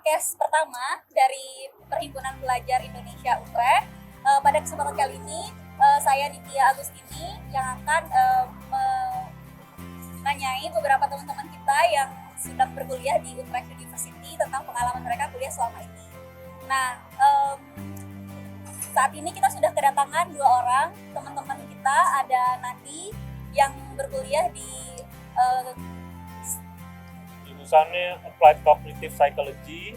podcast pertama dari Perhimpunan Pelajar Indonesia Utrecht. Pada kesempatan kali ini, saya Nitya Agustini yang akan menanyai beberapa teman-teman kita yang sedang berkuliah di Utrecht University tentang pengalaman mereka kuliah selama ini. Nah, saat ini kita sudah kedatangan 2 orang teman-teman kita. Ada Nandi yang berkuliah di jurusannya Applied Cognitive Psychology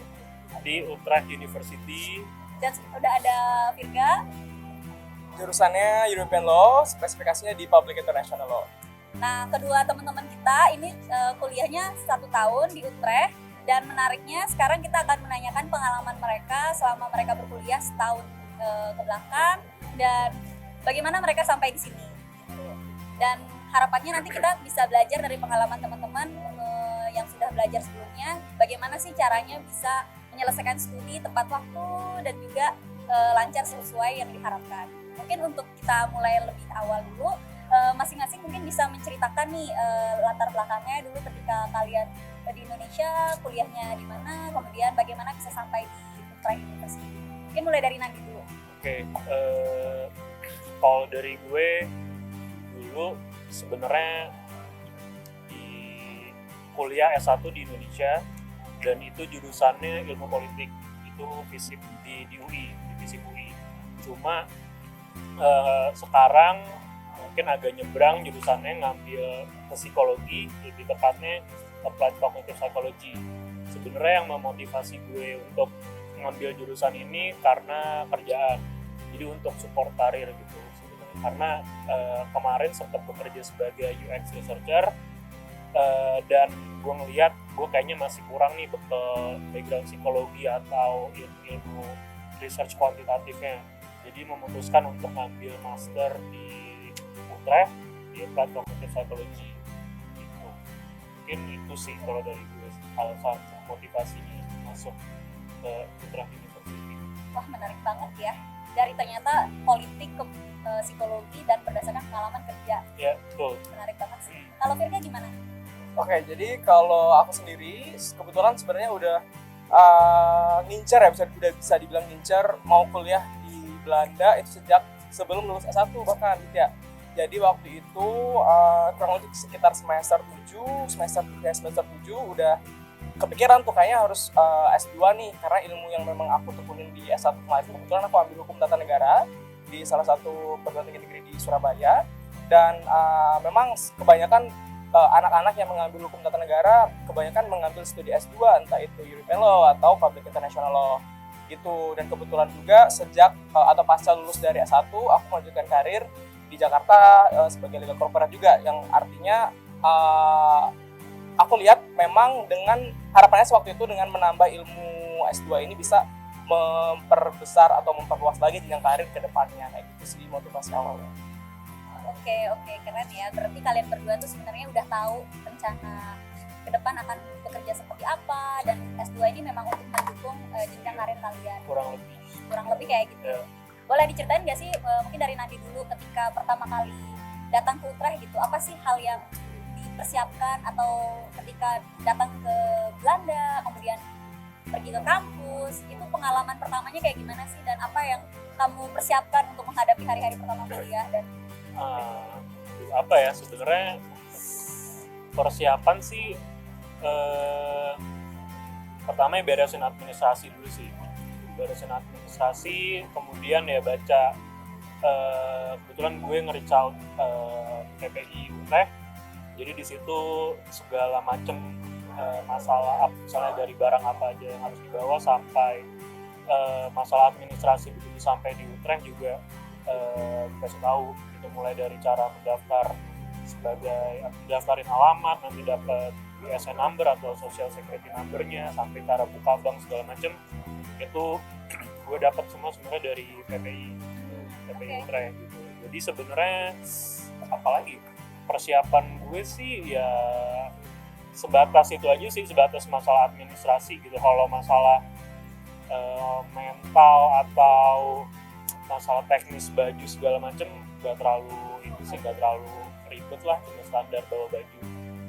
di Utrecht University. Dan udah ada Virga. Jurusannya European Law, spesifikasinya di Public International Law. Nah, kedua teman-teman kita ini kuliahnya 1 tahun di Utrecht. Dan menariknya sekarang kita akan menanyakan pengalaman mereka selama mereka berkuliah setahun ke belakang dan bagaimana mereka sampai di sini. Dan harapannya nanti kita bisa belajar dari pengalaman teman-teman yang sudah belajar sebelumnya, bagaimana sih caranya bisa menyelesaikan studi tepat waktu dan juga lancar sesuai yang diharapkan. Mungkin untuk kita mulai lebih awal dulu, masing-masing mungkin bisa menceritakan nih latar belakangnya dulu ketika kalian di Indonesia, kuliahnya di mana, kemudian bagaimana bisa sampai di Utrecht University. Mungkin mulai dari Nandi dulu. Oke, kalau dari gue dulu sebenarnya di kuliah S1 di Indonesia dan itu jurusannya ilmu politik, itu FISIP di UI, di FISIP UI. Cuma sekarang mungkin agak nyebrang jurusannya, ngambil ke psikologi, lebih tepatnya Applied Cognitive Psychology. Sebenarnya yang memotivasi gue untuk ngambil jurusan ini karena kerjaan, jadi untuk support karir gitu sebenarnya. Karena kemarin sempat bekerja sebagai UX researcher dan gue ngeliat gue kayaknya masih kurang nih bekal background psikologi atau ilmu research kuantitatifnya. Jadi memutuskan untuk ngambil master di Utrecht di Applied Cognitive Psychology gitu. Mungkin itu sih kalau dari gue alasan motivasinya masuk ke Utrecht University. Wah, menarik banget ya. Dari ternyata politik ke psikologi dan berdasarkan pengalaman kerja. Ya, betul. Menarik banget sih. Kalau Virga gimana? Oke, jadi kalau aku sendiri kebetulan sebenarnya udah ngincer ya, udah bisa dibilang ngincer mau kuliah di Belanda itu sejak sebelum lulus S1 bahkan gitu ya. Jadi waktu itu kurang lebih sekitar semester 7 udah kepikiran tuh kayaknya harus S2 nih, karena ilmu yang memang aku tekunin di S1 kemarin, kebetulan aku ambil hukum tata negara di salah satu perguruan tinggi negeri di Surabaya. Dan memang kebanyakan anak-anak yang mengambil hukum tata negara kebanyakan mengambil studi S2, entah itu European Law atau Public International Law gitu. Dan kebetulan juga sejak atau pasca lulus dari S1 aku melanjutkan karir di Jakarta sebagai legal corporate juga, yang artinya aku lihat memang dengan harapannya waktu itu dengan menambah ilmu S2 ini bisa memperbesar atau memperluas lagi jenjang karir ke depannya. Kayak gitu sih motivasi awalnya. Oke, keren ya. Berarti kalian berdua tuh sebenarnya udah tahu rencana ke depan akan bekerja seperti apa, dan S2 ini memang untuk mendukung jenjang karir kalian. Kurang lebih kayak gitu. Yeah. Boleh diceritain nggak sih, mungkin dari Nandi dulu, ketika pertama kali datang ke Utrecht gitu, apa sih hal yang dipersiapkan, atau ketika datang ke Belanda kemudian pergi ke kampus, itu pengalaman pertamanya kayak gimana sih, dan apa yang kamu persiapkan untuk menghadapi hari-hari pertama kuliah? Dan apa ya, sebenarnya persiapan sih pertama ya beresin administrasi dulu sih, kemudian ya baca, kebetulan gue nge-reach out PPI Utrecht, jadi di situ segala macam masalah, misalnya dari barang apa aja yang harus dibawa sampai masalah administrasi begitu sampai di Utrecht juga dikasih tahu. Itu mulai dari cara mendaftar sebagai daftarin alamat, nanti dapat BSN number atau social security number-nya, sampai cara buka bank segala macam itu gue dapat semua sebenarnya dari PPI Utrecht gitu. Jadi sebenarnya apalagi persiapan gue sih ya sebatas itu aja sih, sebatas masalah administrasi gitu. Kalau masalah mental atau masalah teknis baju segala macam nggak terlalu ribet lah, cuma standar bawa baju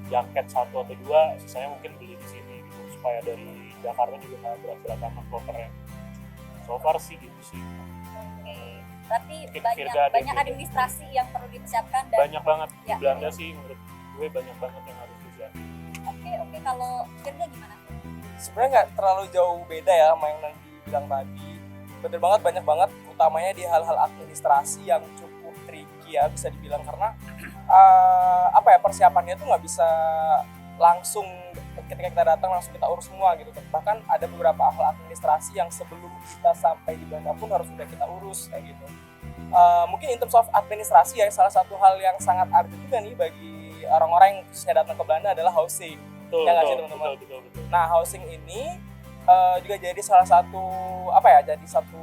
jaket 1 atau 2, sisanya mungkin beli di sini gitu, supaya dari Jakarta juga nggak berhasil sama kloternya. So far sih gitu sih. Oke. Berarti Virga ada banyak yang administrasi yang perlu dipersiapkan dan banyak banget di ya, Belanda ya. sih menurut gue banyak banget yang harus disiapin. Oke, kalau Virga gimana? Sebenarnya nggak terlalu jauh beda ya sama yang Nandi bilang tadi. Bener banget, banyak banget, utamanya di hal-hal administrasi yang cukup tricky ya bisa dibilang, karena apa ya, persiapannya tuh nggak bisa langsung ketika kita datang langsung kita urus semua gitu. Bahkan ada beberapa hal administrasi yang sebelum kita sampai di Belanda pun harus sudah kita urus kayak gitu. Mungkin in terms of administrasi ya, salah satu hal yang sangat urgent juga nih bagi orang-orang yang khususnya datang ke Belanda adalah housing. Betul, Ya nggak sih, betul, teman-teman? betul. Nah, housing ini juga jadi salah satu jadi satu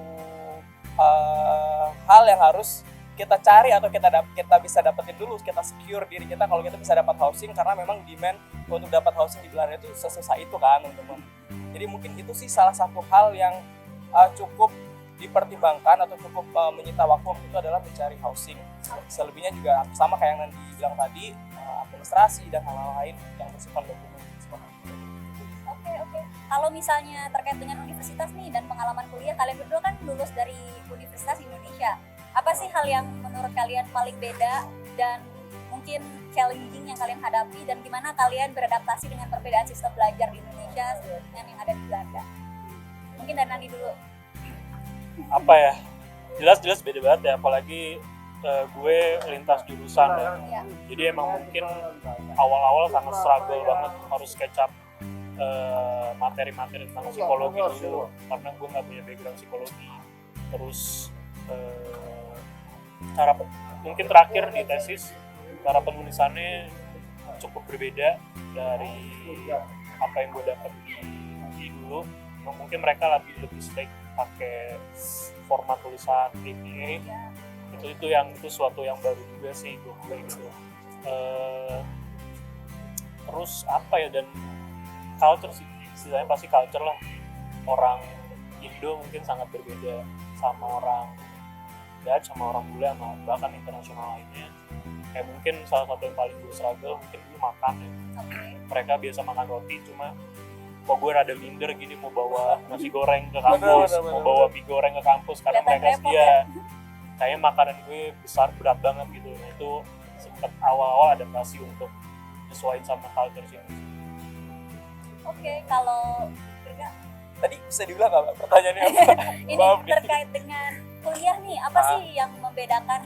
hal yang harus kita cari atau kita bisa dapetin dulu, kita secure diri kita kalau kita bisa dapat housing, karena memang demand untuk dapat housing di Belanda itu sesusah itu kan, teman-teman. Jadi mungkin itu sih salah satu hal yang cukup dipertimbangkan atau cukup menyita waktu itu adalah mencari housing. Selebihnya juga sama kayak yang Nandi bilang tadi, administrasi dan hal-hal lain yang bersifat dokumen. Oke. Kalau misalnya terkait dengan universitas nih dan pengalaman kuliah, kalian berdua kan lulus dari Universitas Indonesia. Apa sih hal yang menurut kalian paling beda dan mungkin challenging yang kalian hadapi, dan gimana kalian beradaptasi dengan perbedaan sistem belajar di Indonesia dengan yang ada di Belanda? Mungkin dari Nandi dulu. Apa ya? Jelas beda banget ya, apalagi gue lintas jurusan ya. Ya. Jadi emang mungkin awal-awal sangat struggle banget, harus catch up materi-materi tentang psikologi dulu, karena gue nggak punya background psikologi. Terus mungkin terakhir di tesis cara penulisannya cukup berbeda dari apa yang gue dapat di dulu. Mungkin mereka lebih strict pakai format tulisan APA. Itu suatu yang baru juga sih buat gue gitu. Terus apa ya, dan culture sih, istilahnya pasti culture lah. Orang Indo mungkin sangat berbeda sama orang Dutch, sama orang bule, sama bahkan internasional lainnya. Kayak mungkin salah satu yang paling gue struggle mungkin gue makan ya. Mereka biasa makan roti, cuma kok gue rada minder gini mau bawa nasi goreng ke kampus, mau bawa mie goreng ke kampus, karena mereka kayaknya makanan gue berat banget gitu. Nah itu sempet awal-awal adaptasi untuk sesuaiin sama culture sih. Oke, kalau Virga, Tadi bisa diulang nggak pertanyaannya apa? ini Maaf nih. terkait dengan kuliah nih, apa sih yang membedakan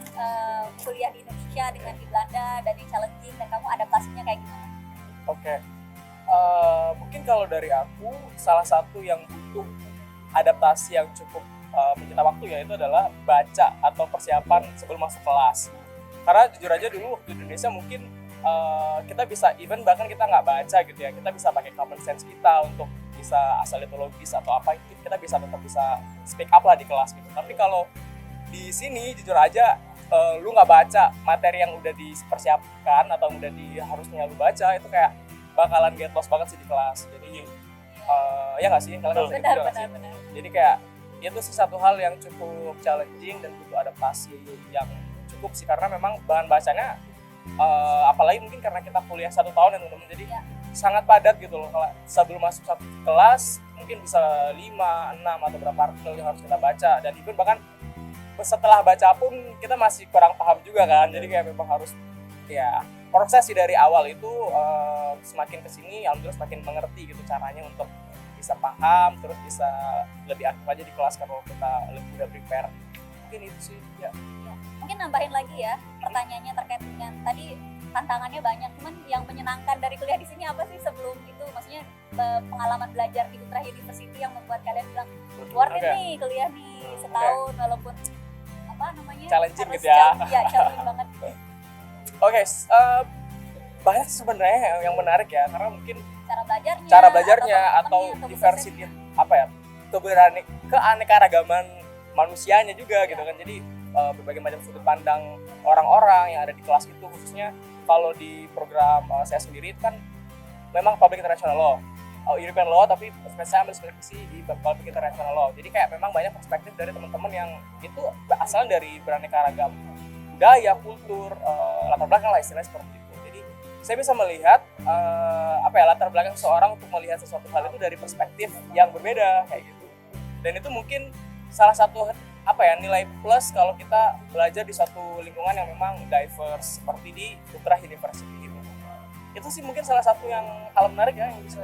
kuliah di Indonesia dengan di Belanda, dan yang challenging, dan kamu adaptasinya kayak gimana? Oke. Mungkin kalau dari aku, salah satu yang butuh adaptasi yang cukup menyita waktu ya itu adalah baca atau persiapan sebelum masuk kelas. Karena jujur aja dulu waktu di Indonesia mungkin kita bisa, even bahkan kita nggak baca gitu ya, kita bisa pakai common sense kita untuk bisa asal itu logis atau apa, kita tetap bisa speak up lah di kelas gitu. Tapi kalau di sini jujur aja lu nggak baca materi yang udah dipersiapkan atau udah harusnya lu baca, itu kayak bakalan get lost banget sih di kelas. Jadi ya nggak sih, kalian harus gitu nggak sih? Benar. Jadi kayak itu sih satu hal yang cukup challenging dan butuh adaptasi yang cukup sih, karena memang bahan bacanya apalagi mungkin karena kita kuliah 1 tahun ya teman-teman, jadi sangat padat gitu loh. Kalau sebelum masuk satu kelas mungkin bisa 5, 6 atau berapa artikel yang harus kita baca, dan even bahkan setelah baca pun kita masih kurang paham juga kan. Jadi kayak memang harus ya proses sih dari awal itu, semakin kesini alhamdulillah semakin mengerti gitu caranya untuk bisa paham, terus bisa lebih aktif aja di kelas kalau kita lebih udah prepare. Mungkin itu sih ya. Mungkin nambahin lagi ya pertanyaannya terkait dengan tadi, tantangannya banyak, cuman yang menyenangkan dari kuliah di sini apa sih sebelum itu? Maksudnya pengalaman belajar di Utrecht University yang membuat kalian bilang worth it nih kuliah nih setahun, walaupun apa namanya challenging harus gitu ya. challenging banget. Oke, banyak sebenarnya yang menarik ya, karena mungkin cara belajarnya atau temen-temennya, diversity apa ya, keanekaragaman manusianya juga gitu kan. Jadi berbagai macam sudut pandang orang-orang yang ada di kelas itu, khususnya kalau di program saya sendiri itu kan memang Public International Law, European Law, tapi saya ambil skripsi di Public International Law. Jadi kayak memang banyak perspektif dari teman-teman yang itu asal dari beraneka ragam budaya, kultur, latar belakang lah istilahnya seperti itu. Jadi saya bisa melihat latar belakang seorang untuk melihat sesuatu hal itu dari perspektif yang berbeda kayak gitu. Dan itu mungkin salah satu nilai plus kalau kita belajar di suatu lingkungan yang memang diverse seperti di Utrecht University gitu. Itu sih mungkin salah satu yang hal menarik ya yang bisa.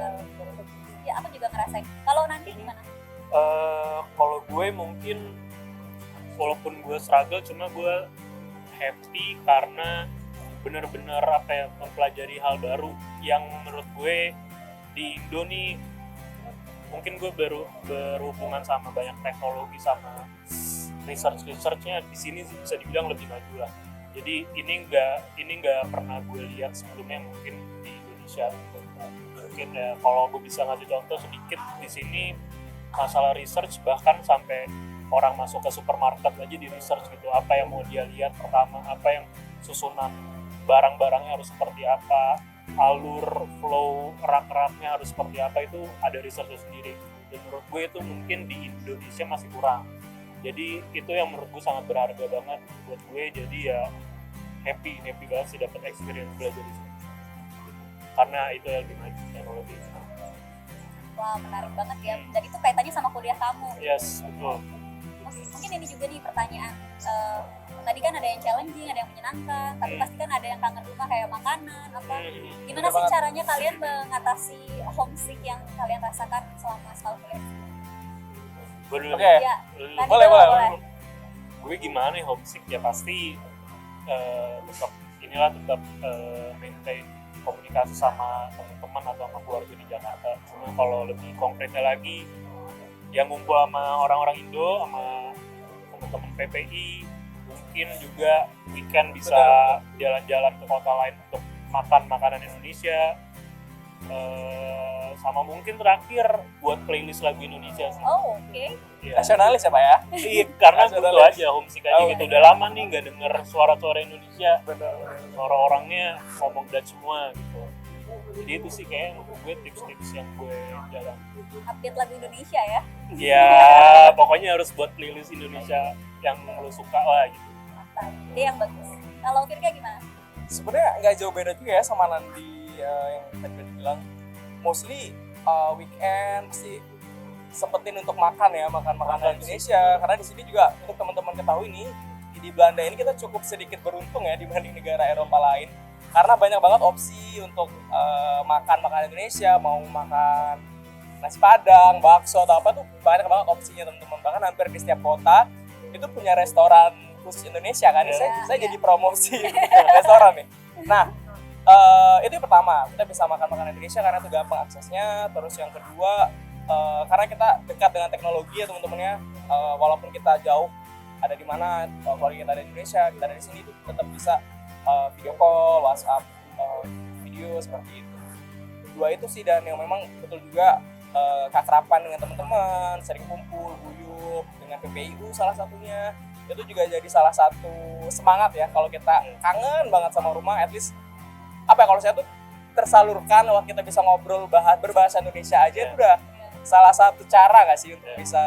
Ya aku juga ngerasain. Kalau nanti gimana? Kalau gue mungkin walaupun gue struggle, cuma gue happy karena bener-bener mempelajari hal baru yang menurut gue di Indo nih mungkin gue baru berhubungan sama banyak teknologi sama research-nya di sini bisa dibilang lebih maju lah. Jadi ini nggak pernah gue lihat sebelumnya mungkin di Indonesia. Mungkin ya kalau gue bisa ngasih contoh sedikit di sini masalah research, bahkan sampai orang masuk ke supermarket aja di research gitu, apa yang mau dia lihat pertama, apa yang susunan barang-barangnya harus seperti apa, alur flow rak-raknya harus seperti apa, itu ada research sendiri. Dan menurut gue itu mungkin di Indonesia masih kurang. Jadi itu yang menurut gue sangat berharga banget buat gue. Jadi ya happy banget sih dapat experience belajar di sini. Karena itu yang lebih maju teknologi. Wah, menarik banget ya. Dan itu kaitannya sama kuliah kamu. Yes, betul. Mungkin ini juga nih pertanyaan. Tadi kan ada yang challenging, ada yang menyenangkan, tapi pasti kan ada yang kangen rumah kayak makanan apa. Gimana sih caranya kalian mengatasi homesick yang kalian rasakan selama setahun kuliah? Gue dulu. Oke. Ya, Boleh. Gue gimana nih homesick ya pasti tetap maintain komunikasi sama teman-teman atau sama keluarga di Jakarta. Cuma kalau lebih konkretnya lagi, yang ngumpul sama orang-orang Indo, sama teman-teman PPI, mungkin juga weekend bisa jalan-jalan ke kota lain untuk makan makanan Indonesia, sama mungkin terakhir buat playlist lagu Indonesia sih. Oh, oke. Ya. Nasionalis ya Pak ya? Iya, karena butuh Nasionalis. aja homesick aja gitu. Udah lama nih nggak denger suara-suara Indonesia. Suara orangnya ngomong Dutch semua gitu. Jadi itu sih kayak menurut gue tips-tips yang gue jalan. Update lagu Indonesia ya. Ya, pokoknya harus buat playlist Indonesia yang lo suka lah gitu. Mantap. Dia yang bagus. Kalau Firga gimana? Sebenarnya nggak jauh beda juga ya sama Nandi yang tadi bilang. Mostly weekend sih sempetin untuk makan makanan Indonesia, karena di sini juga untuk teman-teman ketahui nih di Belanda ini kita cukup sedikit beruntung ya dibanding negara Eropa lain, karena banyak banget opsi untuk makan makanan Indonesia, mau makan nasi padang, bakso atau apa tuh banyak banget opsinya teman-teman. Bahkan hampir di setiap kota itu punya restoran khusus Indonesia kan. Saya jadi promosi restoran nih. Nah, itu yang pertama, kita bisa makan makanan Indonesia karena itu gampang aksesnya. Terus yang kedua, karena kita dekat dengan teknologi ya teman-teman ya, walaupun kita jauh ada di mana, keluarga kita ada di Indonesia, kita ada di sini, itu tetap bisa video call, WhatsApp, video seperti itu. Dua itu sih, dan yang memang betul juga keakraban dengan teman-teman, sering kumpul, guyup dengan PPIU salah satunya, itu juga jadi salah satu semangat ya kalau kita kangen banget sama rumah. At least kalau saya tuh tersalurkan waktu kita bisa ngobrol berbahasa Indonesia aja, itu udah salah satu cara nggak sih untuk bisa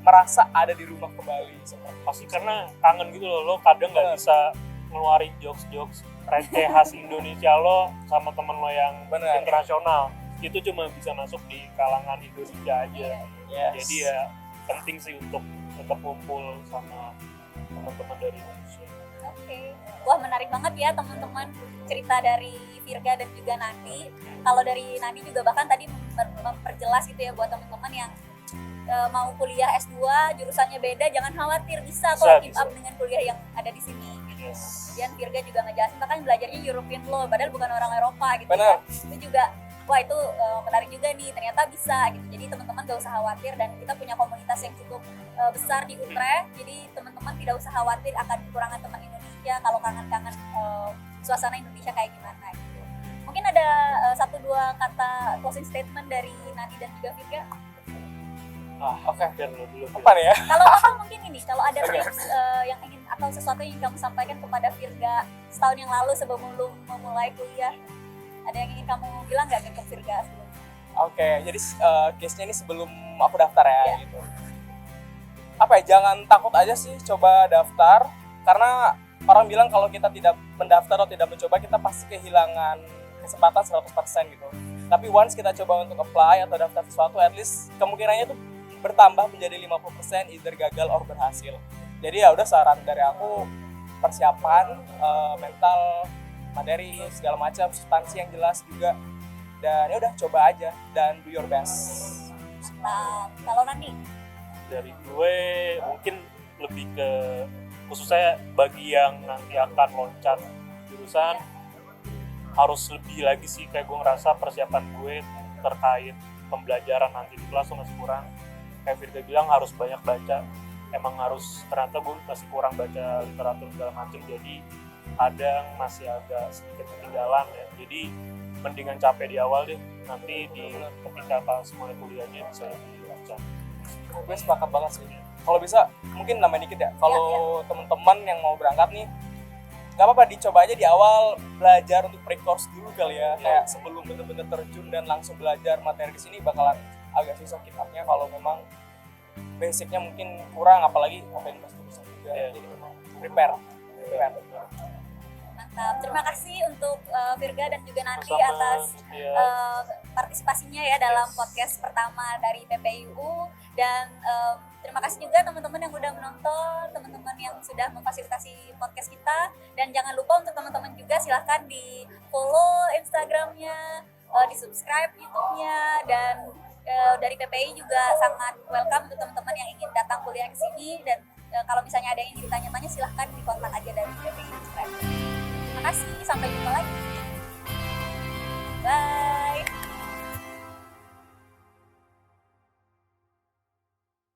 merasa ada di rumah kembali. Pasti karena kangen gitu loh, lo kadang nggak bisa ngeluarin jokes receh khas Indonesia lo sama temen lo yang internasional. Itu cuma bisa masuk di kalangan Indonesia aja. Yes. Jadi ya penting sih untuk tetap kumpul sama teman-teman dari Indonesia. Oke. Wah, menarik banget ya teman-teman cerita dari Firga dan juga Nandi. Kalau dari Nandi juga bahkan tadi memperjelas gitu ya buat teman-teman yang mau kuliah S2, jurusannya beda, jangan khawatir, bisa kok keep up dengan kuliah yang ada di sini. Yes. Dan Firga juga ngejelasin bahkan belajarnya European Law, padahal bukan orang Eropa gitu. Benar. Ya. Itu juga, wah itu menarik juga nih, ternyata bisa gitu. Jadi teman-teman gak usah khawatir, dan kita punya komunitas yang cukup besar di Utrecht. Jadi teman-teman tidak usah khawatir akan kekurangan teman Indonesia kalau kangen-kangen suasana Indonesia kayak gimana gitu. Mungkin ada 1-2 kata closing statement dari Nadi dan juga Firga. Oke. Biar lo dulu. Apa nih ya? Kalau apa mungkin ini, kalau ada tips yang ingin atau sesuatu yang kamu sampaikan kepada Firga setahun yang lalu sebelum memulai kuliah, ada yang ingin kamu bilang nggak ke Firga sebelumnya? Oke, jadi case-nya ini sebelum aku daftar ya gitu. Jangan takut aja sih coba daftar, karena orang bilang kalau kita tidak mendaftar atau tidak mencoba, kita pasti kehilangan kesempatan 100% gitu. Tapi once kita coba untuk apply atau daftar sesuatu, at least kemungkinannya tuh bertambah menjadi 50% either gagal or berhasil. Jadi ya udah saran dari aku, persiapan mental, materi segala macam, substansi yang jelas juga, dan ya udah coba aja dan do your best. Nah, kalau Nandi? Dari gue mungkin lebih ke khususnya bagi yang nanti akan loncat jurusan, harus lebih lagi sih, kayak gue ngerasa persiapan gue terkait pembelajaran nanti di kelas tuh masih kurang. Kayak Firda bilang harus banyak baca, emang harus, ternyata gue masih kurang baca literatur segala macam, jadi kadang masih agak sedikit ketinggalan ya. Jadi mendingan capek di awal deh, nanti di ketika pas mulai kuliahnya bisa lebih lancar. Gue sepakat banget sih. Kalau bisa mungkin nambahin dikit ya, kalau teman-teman yang mau berangkat nih, nggak apa-apa dicoba aja di awal, belajar untuk pre-course dulu kali ya, kayak sebelum bener-bener terjun dan langsung belajar materi di sini bakalan agak susah kitabnya kalau memang basicnya mungkin kurang, apalagi ngapain bahas jurusan juga. Jadi memang prepare. Mantap, terima kasih untuk Virga dan juga Nandi Sama-sama, atas ya. partisipasinya ya dalam podcast pertama dari PPIU, dan terima kasih juga teman-teman yang udah menonton, teman-teman yang sudah memfasilitasi podcast kita, dan jangan lupa untuk teman-teman juga silahkan di follow Instagramnya, di subscribe YouTube-nya, dan dari PPI juga sangat welcome untuk teman-teman yang ingin datang kuliah ke sini, dan kalau misalnya ada yang ingin ditanya-tanya silahkan dikontak aja dari PPI Subscribe. Terima kasih, sampai jumpa lagi.